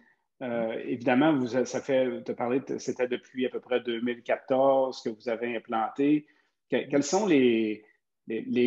B: Évidemment, tu as parlé, c'était depuis à peu près 2014 que vous avez implanté. Quelles sont les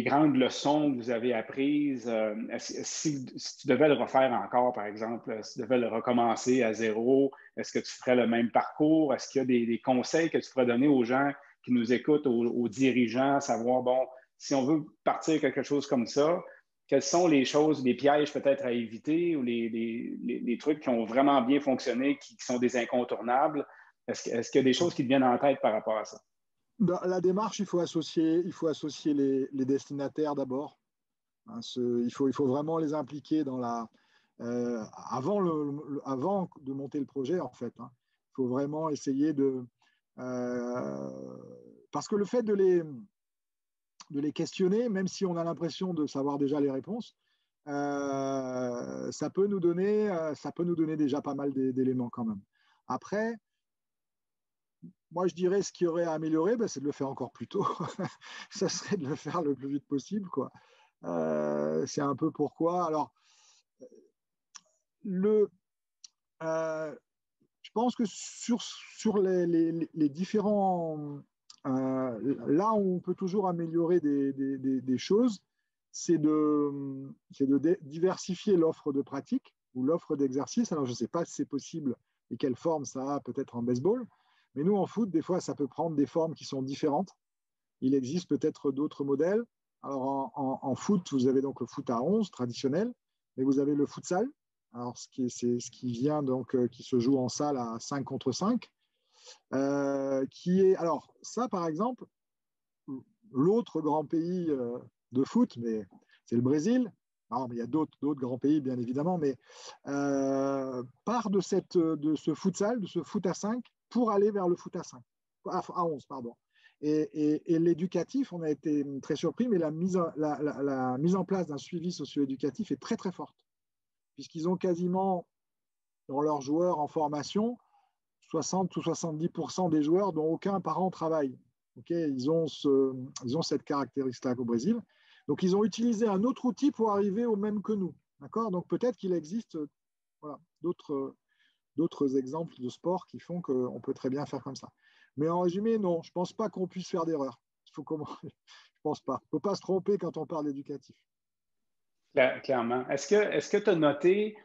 B: grandes leçons que vous avez apprises? Si tu devais le refaire encore, par exemple, si tu devais le recommencer à zéro, est-ce que tu ferais le même parcours? Est-ce qu'il y a des conseils que tu pourrais donner aux gens qui nous écoutent, aux dirigeants, savoir, bon, si on veut partir quelque chose comme ça, quelles sont les choses, les pièges peut-être à éviter ou les trucs qui ont vraiment bien fonctionné, qui sont des incontournables? Est-ce qu'il y a des choses qui te viennent en tête par rapport à ça?
C: Dans la démarche, il faut associer les destinataires d'abord. Hein, il faut vraiment les impliquer dans avant de monter le projet, en fait. Hein. Il faut vraiment essayer parce que le fait de les questionner, même si on a l'impression de savoir déjà les réponses, ça peut nous donner déjà pas mal d'éléments quand même. Après, moi, je dirais ce qu'il y aurait à améliorer, c'est de le faire encore plus tôt. Ça serait de le faire le plus vite possible, quoi. C'est un peu pourquoi. Alors, je Je pense que sur les différents... là où on peut toujours améliorer des choses, c'est de diversifier l'offre de pratique ou l'offre d'exercice. Alors, je ne sais pas si c'est possible et quelle forme ça a peut-être en baseball, mais nous, en foot, des fois, ça peut prendre des formes qui sont différentes. Il existe peut-être d'autres modèles. Alors, en foot, vous avez donc le foot à 11 traditionnel, mais vous avez le futsal, alors c'est ce qui vient donc, qui se joue en salle à 5 contre 5, qui est, alors ça par exemple, l'autre grand pays de foot, mais c'est le Brésil. Alors, mais il y a d'autres grands pays, bien évidemment, mais part de ce futsal, de ce foot à 5, pour aller vers le foot à 5, à 11, pardon. Et l'éducatif, on a été très surpris, mais la mise en place d'un suivi socio-éducatif est très, très forte, puisqu'ils ont quasiment, dans leurs joueurs en formation, 60 ou 70% des joueurs dont aucun parent travaille. Okay, ils ont cette caractéristique-là au Brésil. Donc, ils ont utilisé un autre outil pour arriver au même que nous. D'accord ? Donc, peut-être qu'il existe voilà, d'autres exemples de sport qui font qu'on peut très bien faire comme ça. Mais en résumé, non, je ne pense pas qu'on puisse faire d'erreur. Je ne pense pas. Il ne faut pas se tromper quand on parle d'éducatif.
B: Clairement. Est-ce que tu as noté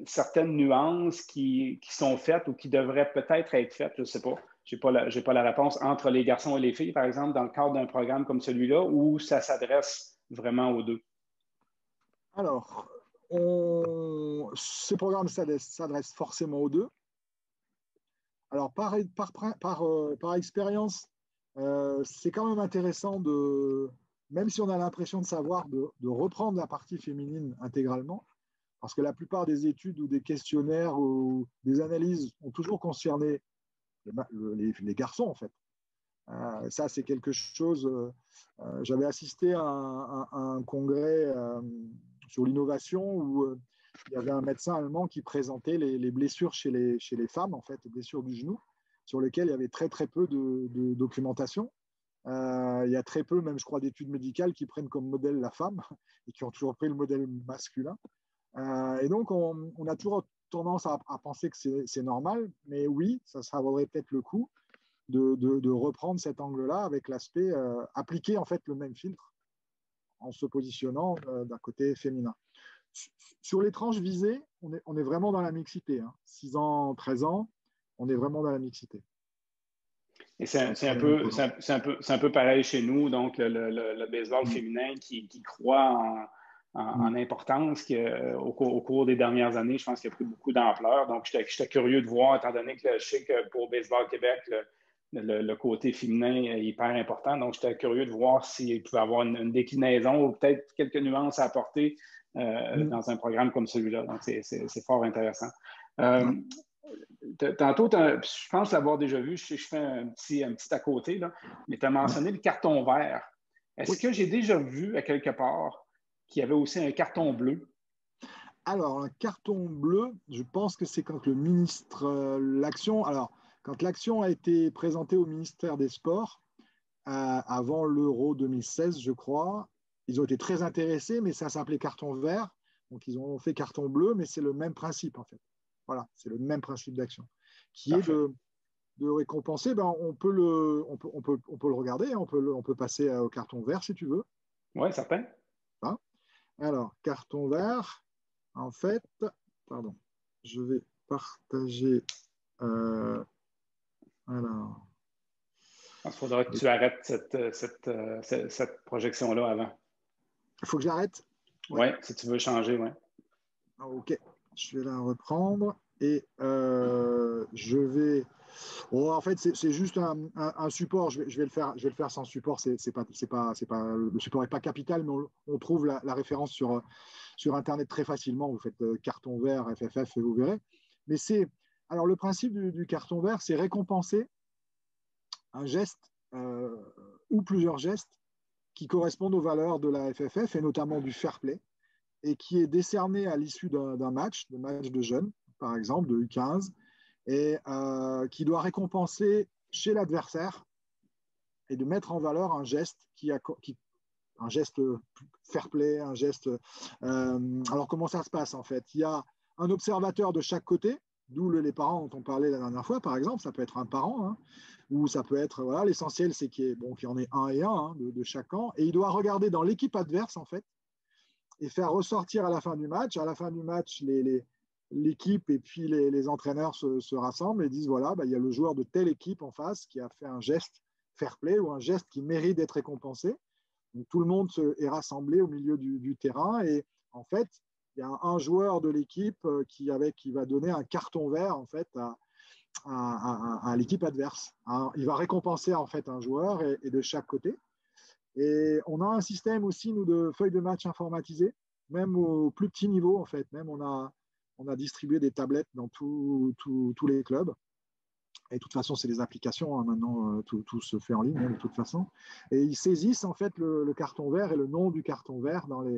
B: certaines nuances qui sont faites ou qui devraient peut-être être faites, je ne sais pas, je n'ai pas la réponse, entre les garçons et les filles, par exemple, dans le cadre d'un programme comme celui-là, où ça s'adresse vraiment aux deux?
C: Alors, ce programme s'adresse forcément aux deux. Alors, par expérience, c'est quand même intéressant même si on a l'impression de savoir, de reprendre la partie féminine intégralement, parce que la plupart des études ou des questionnaires ou des analyses ont toujours concerné les garçons, en fait. Ça, c'est quelque chose... j'avais assisté à un congrès sur l'innovation où il y avait un médecin allemand qui présentait les blessures chez les femmes, en fait, les blessures du genou, sur lesquelles il y avait très, très peu de documentation. Il y a très peu, même je crois, d'études médicales qui prennent comme modèle la femme et qui ont toujours pris le modèle masculin. Et donc, on a toujours tendance à penser que c'est normal, mais oui, ça vaudrait peut-être le coup de reprendre cet angle-là avec l'aspect appliquer en fait le même filtre en se positionnant d'un côté féminin. Sur les tranches visées, on est vraiment dans la mixité. Hein. 6 ans, 13 ans, on est vraiment dans la mixité.
B: Et c'est un peu pareil chez nous, donc le baseball féminin qui croît en importance au cours des dernières années. Je pense qu'il a pris beaucoup d'ampleur. Donc, j'étais curieux de voir, étant donné que je sais que pour Baseball Québec, le côté féminin est hyper important. Donc, j'étais curieux de voir s'il pouvait avoir une déclinaison ou peut-être quelques nuances à apporter dans un programme comme celui-là. Donc, c'est fort intéressant. Tantôt, je pense l'avoir déjà vu, je fais un petit à côté, là, mais tu as mentionné le carton vert. Est-ce que j'ai déjà vu à quelque part qu'il y avait aussi un carton bleu?
C: Alors, un carton bleu, je pense que c'est quand le ministre, quand l'action a été présentée au ministère des Sports, avant l'Euro 2016, je crois, ils ont été très intéressés, mais ça s'appelait carton vert. Donc, ils ont fait carton bleu, mais c'est le même principe, en fait. Voilà, c'est le même principe d'action, qui Parfait. Est de récompenser. On peut le regarder, on peut passer au carton vert si tu veux.
B: Oui, certain.
C: Hein? Alors, carton vert, en fait, pardon, je vais partager. Alors.
B: Il faudra que tu arrêtes cette projection-là avant.
C: Il faut que j'arrête?
B: Oui, si tu veux changer, oui.
C: OK, je vais la reprendre et je vais... Oh, en fait, c'est juste un support. Je vais le faire sans support. Le support n'est pas capital, mais on trouve la référence sur Internet très facilement. Vous faites carton vert, FFF, et vous verrez. Mais alors, le principe du carton vert, c'est récompenser un geste ou plusieurs gestes qui correspondent aux valeurs de la FFF et notamment du fair play, et qui est décerné à l'issue d'un match de jeunes, par exemple, de U15, et qui doit récompenser chez l'adversaire et de mettre en valeur un geste un geste fair play, un geste... alors, comment ça se passe, en fait? Il y a un observateur de chaque côté, d'où les parents dont on parlait la dernière fois, par exemple, ça peut être un parent, hein, ou ça peut être, voilà, l'essentiel, c'est qu'il y en ait un et un, hein, de chaque camp, et il doit regarder dans l'équipe adverse, en fait, et faire ressortir à la fin du match. À la fin du match, l'équipe et puis les entraîneurs se rassemblent et disent, voilà, il y a le joueur de telle équipe en face qui a fait un geste fair play ou un geste qui mérite d'être récompensé. Donc, tout le monde est rassemblé au milieu du terrain et en fait, il y a un joueur de l'équipe qui va donner un carton vert en fait à l'équipe adverse. Il va récompenser en fait un joueur et de chaque côté. Et on a un système aussi, nous, de feuilles de match informatisées, même au plus petit niveau, en fait. Même on a distribué des tablettes dans tous les clubs. Et de toute façon, c'est des applications. Hein, maintenant, tout se fait en ligne, hein, de toute façon. Et ils saisissent, en fait, le carton vert et le nom du carton vert dans les...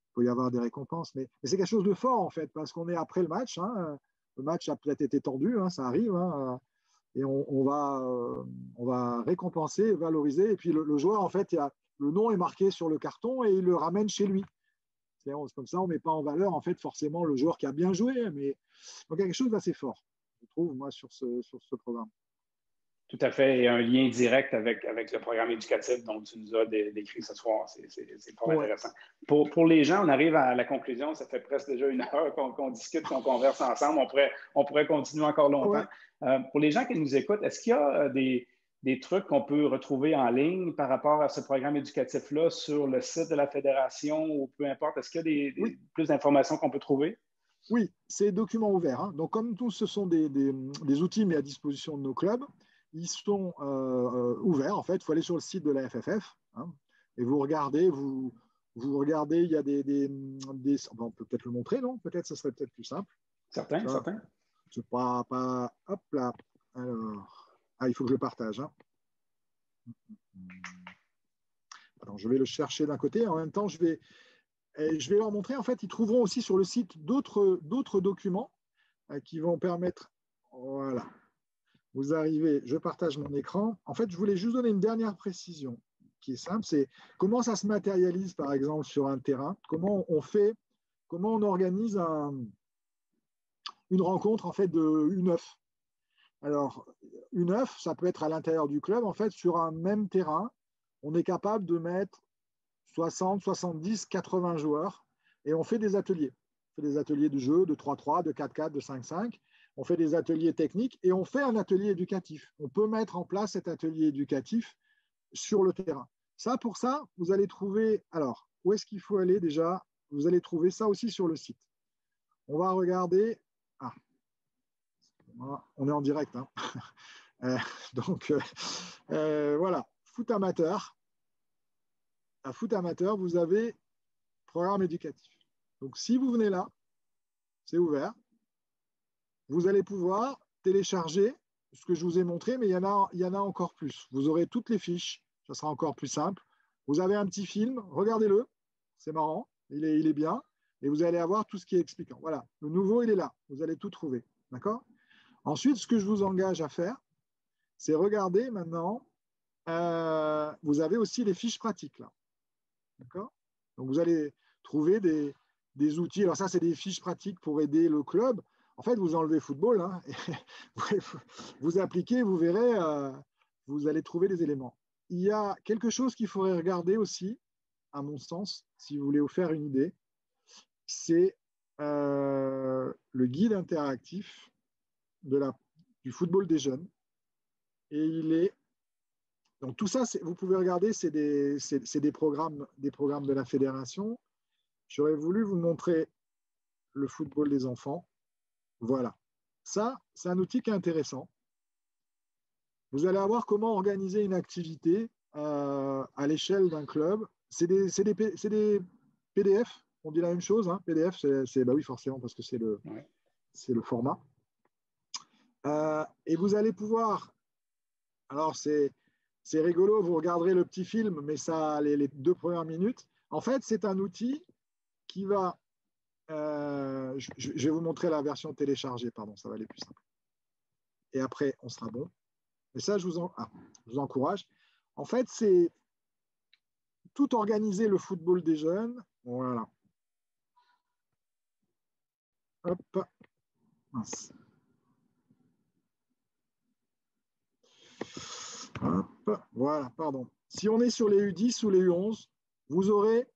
C: Il peut y avoir des récompenses. Mais c'est quelque chose de fort, en fait, parce qu'on est après le match. Hein. Le match a peut-être été tendu, hein, ça arrive. Hein, et on va récompenser, valoriser. Et puis le joueur, en fait, le nom est marqué sur le carton et il le ramène chez lui. C'est comme ça, on ne met pas en valeur, en fait, forcément le joueur qui a bien joué. Mais donc, il y a quelque chose d'assez fort, je trouve, moi, sur ce programme.
B: Tout à fait. Et un lien direct avec le programme éducatif dont tu nous as décrit ce soir. C'est fort intéressant. Pour les gens, on arrive à la conclusion. Ça fait presque déjà 1 heure qu'on discute, qu'on converse ensemble. On pourrait continuer encore longtemps. Pour les gens qui nous écoutent, est-ce qu'il y a des trucs qu'on peut retrouver en ligne par rapport à ce programme éducatif-là sur le site de la Fédération ou peu importe? Est-ce qu'il y a plus d'informations qu'on peut trouver?
C: Oui, c'est document ouvert. Hein. Donc, comme tous, ce sont des outils mis à disposition de nos clubs, ils sont ouverts. En fait, il faut aller sur le site de la FFF hein, et vous regardez, il y a on peut peut-être le montrer, non? Peut-être, ce serait peut-être plus simple.
B: Certain.
C: C'est pas, hop là. Alors, il faut que je le partage. Hein. Attends, je vais le chercher d'un côté. En même temps, je vais leur montrer. En fait, ils trouveront aussi sur le site d'autres documents qui vont permettre. Voilà. Vous arrivez, je partage mon écran. En fait, je voulais juste donner une dernière précision qui est simple, c'est comment ça se matérialise, par exemple, sur un terrain, comment on organise une rencontre, en fait, de U9. Alors, U9, ça peut être à l'intérieur du club. En fait, sur un même terrain, on est capable de mettre 60, 70, 80 joueurs et on fait des ateliers. On fait des ateliers de jeu, de 3-3, de 4-4, de 5-5. On fait des ateliers techniques et on fait un atelier éducatif. On peut mettre en place cet atelier éducatif sur le terrain. Pour ça, vous allez trouver... Alors, où est-ce qu'il faut aller déjà? Vous allez trouver ça aussi sur le site. On va regarder... on est en direct. Hein. Voilà. Foot amateur. À foot amateur, vous avez programme éducatif. Donc, si vous venez là, c'est ouvert. Vous allez pouvoir télécharger ce que je vous ai montré, mais il y en a encore plus. Vous aurez toutes les fiches, ça sera encore plus simple. Vous avez un petit film, regardez-le, c'est marrant, il est bien, et vous allez avoir tout ce qui est expliquant. Voilà, le nouveau, il est là, vous allez tout trouver, d'accord? Ensuite, ce que je vous engage à faire, c'est regarder maintenant, vous avez aussi les fiches pratiques, là, d'accord? Donc, vous allez trouver des outils, alors ça, c'est des fiches pratiques pour aider le club. En fait, vous enlevez football, hein, et vous appliquez, vous verrez, vous allez trouver des éléments. Il y a quelque chose qu'il faudrait regarder aussi, à mon sens, si vous voulez vous faire une idée, c'est le guide interactif du football des jeunes. Et donc tout ça, vous pouvez regarder, c'est des programmes de la fédération. J'aurais voulu vous montrer le football des enfants. Voilà. Ça, c'est un outil qui est intéressant. Vous allez avoir comment organiser une activité à l'échelle d'un club. C'est des PDF. On dit la même chose. Hein. PDF, bah oui, forcément, parce que c'est le format. Et vous allez pouvoir... Alors, c'est rigolo, vous regarderez le petit film, mais ça, les 2 premières minutes. En fait, c'est un outil qui va... je vais vous montrer la version téléchargée, pardon, ça va aller plus simple. Et après, on sera bon. Et ça, je vous encourage. En fait, c'est tout organiser le football des jeunes. Voilà. Hop. Mince. Hop, voilà, pardon. Si on est sur les U10 ou les U11, vous aurez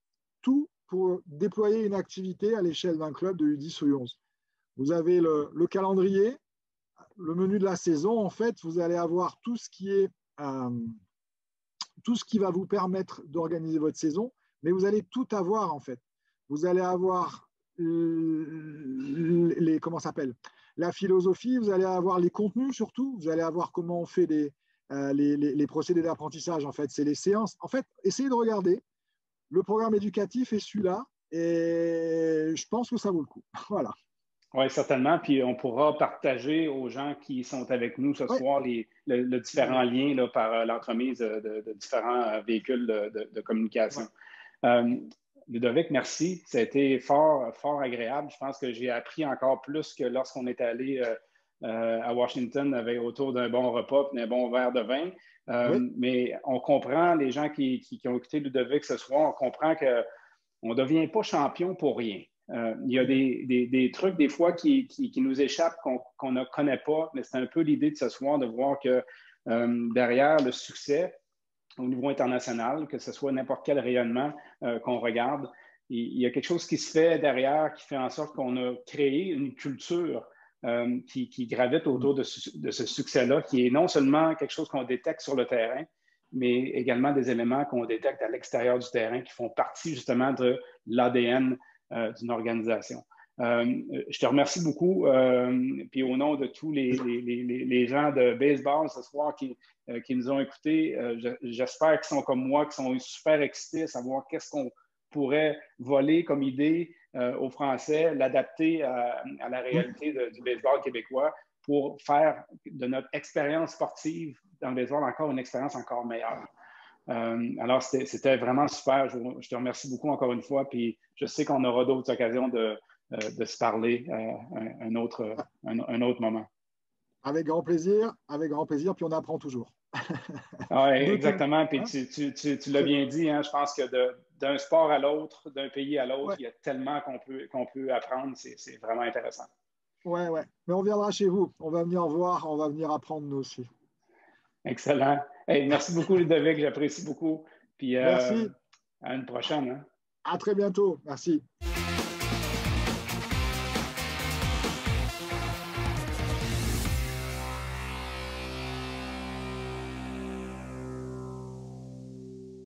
C: tout pour déployer une activité à l'échelle d'un club de U10 ou U11. Vous avez le calendrier, le menu de la saison. En fait, vous allez avoir tout ce qui va vous permettre d'organiser votre saison, mais vous allez tout avoir en fait. Vous allez avoir la philosophie, vous allez avoir les contenus surtout, vous allez avoir comment on fait les procédés d'apprentissage. En fait, c'est les séances. En fait, essayez de regarder. Le programme éducatif est celui-là et je pense que ça vaut le coup. Voilà.
B: Oui, certainement. Puis on pourra partager aux gens qui sont avec nous ce soir le différents liens là, par l'entremise de différents véhicules de communication. Ludovic, merci. Ça a été fort, fort agréable. Je pense que j'ai appris encore plus que lorsqu'on est allé à Washington avec autour d'un bon repas et d'un bon verre de vin. Mais on comprend, les gens qui ont écouté Ludovic ce soir, on comprend qu'on ne devient pas champion pour rien. Il y a des trucs, des fois, qui nous échappent, qu'on ne connaît pas, mais c'est un peu l'idée de ce soir de voir que derrière le succès au niveau international, que ce soit n'importe quel rayonnement qu'on regarde, il y a quelque chose qui se fait derrière qui fait en sorte qu'on a créé une culture qui gravite autour de ce succès-là, qui est non seulement quelque chose qu'on détecte sur le terrain, mais également des éléments qu'on détecte à l'extérieur du terrain qui font partie justement de l'ADN d'une organisation. Je te remercie beaucoup, puis au nom de tous les gens de baseball ce soir qui nous ont écoutés, j'espère qu'ils sont comme moi, qui sont super excités à savoir qu'est-ce qu'on pourrait voler comme idée aux Français, l'adapter à la réalité du baseball québécois pour faire de notre expérience sportive dans le baseball encore une expérience encore meilleure. Alors, c'était vraiment super. Je te remercie beaucoup encore une fois. Puis je sais qu'on aura d'autres occasions de se parler un autre moment.
C: Avec grand plaisir, puis on apprend toujours.
B: Oui, exactement. Puis tu l'as bien dit, hein, je pense que d'un sport à l'autre, d'un pays à l'autre, il y a tellement qu'on peut apprendre. C'est vraiment intéressant.
C: Oui. Mais on viendra chez vous. On va venir voir, on va venir apprendre nous aussi.
B: Excellent. Hey, merci beaucoup, Ludovic. J'apprécie beaucoup. Puis
C: merci.
B: à une prochaine. Hein?
C: À très bientôt. Merci.